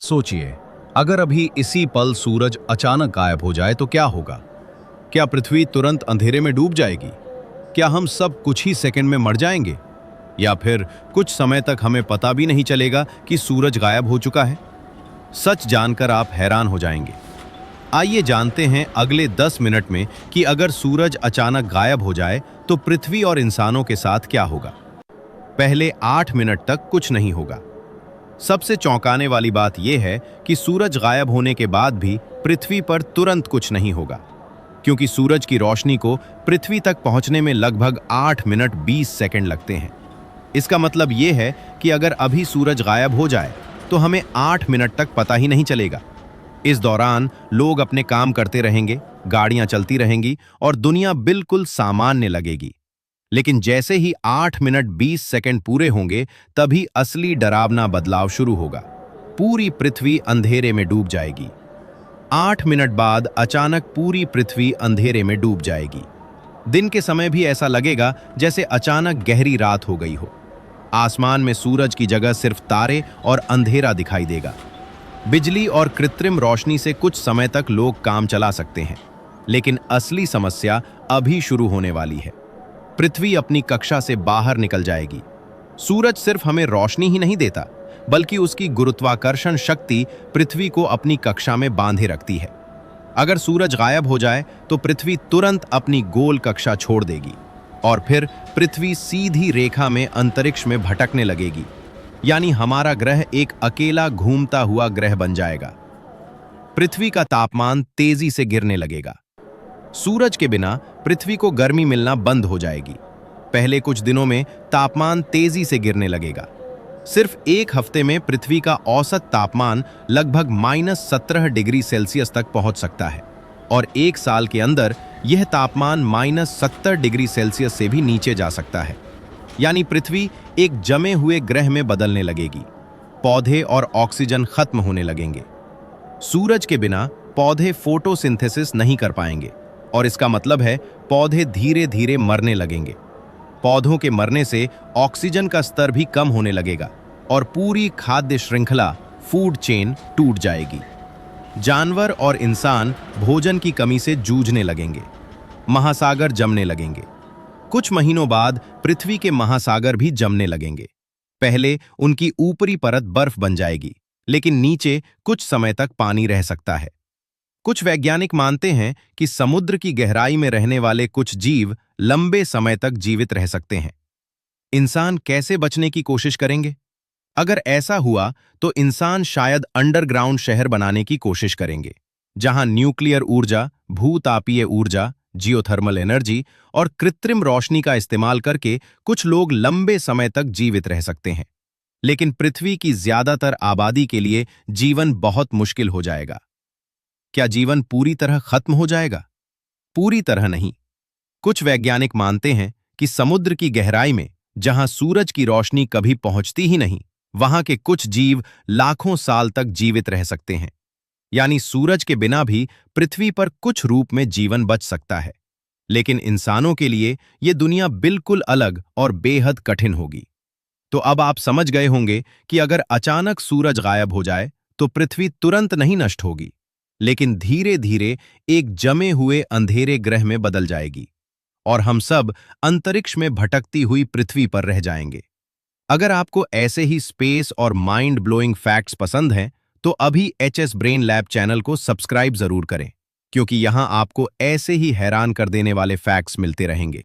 सोचिए, अगर अभी इसी पल सूरज अचानक गायब हो जाए तो क्या होगा? क्या पृथ्वी तुरंत अंधेरे में डूब जाएगी? क्या हम सब कुछ ही सेकंड में मर जाएंगे? या फिर कुछ समय तक हमें पता भी नहीं चलेगा कि सूरज गायब हो चुका है? सच जानकर आप हैरान हो जाएंगे। आइए जानते हैं अगले 10 मिनट में कि अगर सूरज अचानक गायब हो जाए तो पृथ्वी और इंसानों के साथ क्या होगा। पहले 8 मिनट तक कुछ नहीं होगा। सबसे चौंकाने वाली बात यह है कि सूरज गायब होने के बाद भी पृथ्वी पर तुरंत कुछ नहीं होगा, क्योंकि सूरज की रोशनी को पृथ्वी तक पहुंचने में लगभग 8 मिनट 20 सेकंड लगते हैं। इसका मतलब यह है कि अगर अभी सूरज गायब हो जाए तो हमें 8 मिनट तक पता ही नहीं चलेगा। इस दौरान लोग अपने काम करते रहेंगे, गाड़ियां चलती रहेंगी और दुनिया बिल्कुल सामान्य लगेगी। लेकिन जैसे ही 8 मिनट 20 सेकंड पूरे होंगे, तभी असली डरावना बदलाव शुरू होगा। पूरी पृथ्वी अंधेरे में डूब जाएगी। 8 मिनट बाद अचानक पूरी पृथ्वी अंधेरे में डूब जाएगी। दिन के समय भी ऐसा लगेगा जैसे अचानक गहरी रात हो गई हो। आसमान में सूरज की जगह सिर्फ तारे और अंधेरा दिखाई देगा। बिजली और कृत्रिम रोशनी से कुछ समय तक लोग काम चला सकते हैं, लेकिन असली समस्या अभी शुरू होने वाली है। पृथ्वी अपनी कक्षा से बाहर निकल जाएगी। सूरज सिर्फ हमें रोशनी ही नहीं देता, बल्कि उसकी गुरुत्वाकर्षण शक्ति पृथ्वी को अपनी कक्षा में बांधे रखती है। अगर सूरज गायब हो जाए तो पृथ्वी तुरंत अपनी गोल कक्षा छोड़ देगी और फिर पृथ्वी सीधी रेखा में अंतरिक्ष में भटकने लगेगी। यानी हमारा ग्रह एक अकेला घूमता हुआ ग्रह बन जाएगा। पृथ्वी का तापमान तेजी से गिरने लगेगा। सूरज के बिना पृथ्वी को गर्मी मिलना बंद हो जाएगी। पहले कुछ दिनों में तापमान तेजी से गिरने लगेगा। सिर्फ एक हफ्ते में पृथ्वी का औसत तापमान लगभग -17 डिग्री सेल्सियस तक पहुंच सकता है और एक साल के अंदर यह तापमान -70 डिग्री सेल्सियस से भी नीचे जा सकता है। यानी पृथ्वी एक जमे हुए ग्रह में बदलने लगेगी। पौधे और ऑक्सीजन खत्म होने लगेंगे। सूरज के बिना पौधे फोटोसिंथेसिस नहीं कर पाएंगे और इसका मतलब है पौधे धीरे धीरे मरने लगेंगे। पौधों के मरने से ऑक्सीजन का स्तर भी कम होने लगेगा और पूरी खाद्य श्रृंखला फूड चेन टूट जाएगी। जानवर और इंसान भोजन की कमी से जूझने लगेंगे। महासागर जमने लगेंगे। कुछ महीनों बाद पृथ्वी के महासागर भी जमने लगेंगे। पहले उनकी ऊपरी परत बर्फ बन जाएगी, लेकिन नीचे कुछ समय तक पानी रह सकता है। कुछ वैज्ञानिक मानते हैं कि समुद्र की गहराई में रहने वाले कुछ जीव लंबे समय तक जीवित रह सकते हैं। इंसान कैसे बचने की कोशिश करेंगे? अगर ऐसा हुआ तो इंसान शायद अंडरग्राउंड शहर बनाने की कोशिश करेंगे, जहां न्यूक्लियर ऊर्जा, भूतापीय ऊर्जा, जियोथर्मल एनर्जी और कृत्रिम रोशनी का इस्तेमाल करके कुछ लोग लंबे समय तक जीवित रह सकते हैं। लेकिन पृथ्वी की ज्यादातर आबादी के लिए जीवन बहुत मुश्किल हो जाएगा। क्या जीवन पूरी तरह खत्म हो जाएगा? पूरी तरह नहीं। कुछ वैज्ञानिक मानते हैं कि समुद्र की गहराई में, जहां सूरज की रोशनी कभी पहुंचती ही नहीं, वहां के कुछ जीव लाखों साल तक जीवित रह सकते हैं। यानी सूरज के बिना भी पृथ्वी पर कुछ रूप में जीवन बच सकता है। लेकिन इंसानों के लिए यह दुनिया बिल्कुल अलग और बेहद कठिन होगी। तो अब आप समझ गए होंगे कि अगर अचानक सूरज गायब हो जाए तो पृथ्वी तुरंत नहीं नष्ट होगी, लेकिन धीरे धीरे एक जमे हुए अंधेरे ग्रह में बदल जाएगी और हम सब अंतरिक्ष में भटकती हुई पृथ्वी पर रह जाएंगे। अगर आपको ऐसे ही स्पेस और माइंड ब्लोइंग फैक्ट्स पसंद हैं, तो अभी एचएस ब्रेन लैब चैनल को सब्सक्राइब जरूर करें, क्योंकि यहां आपको ऐसे ही हैरान कर देने वाले फैक्ट्स मिलते रहेंगे।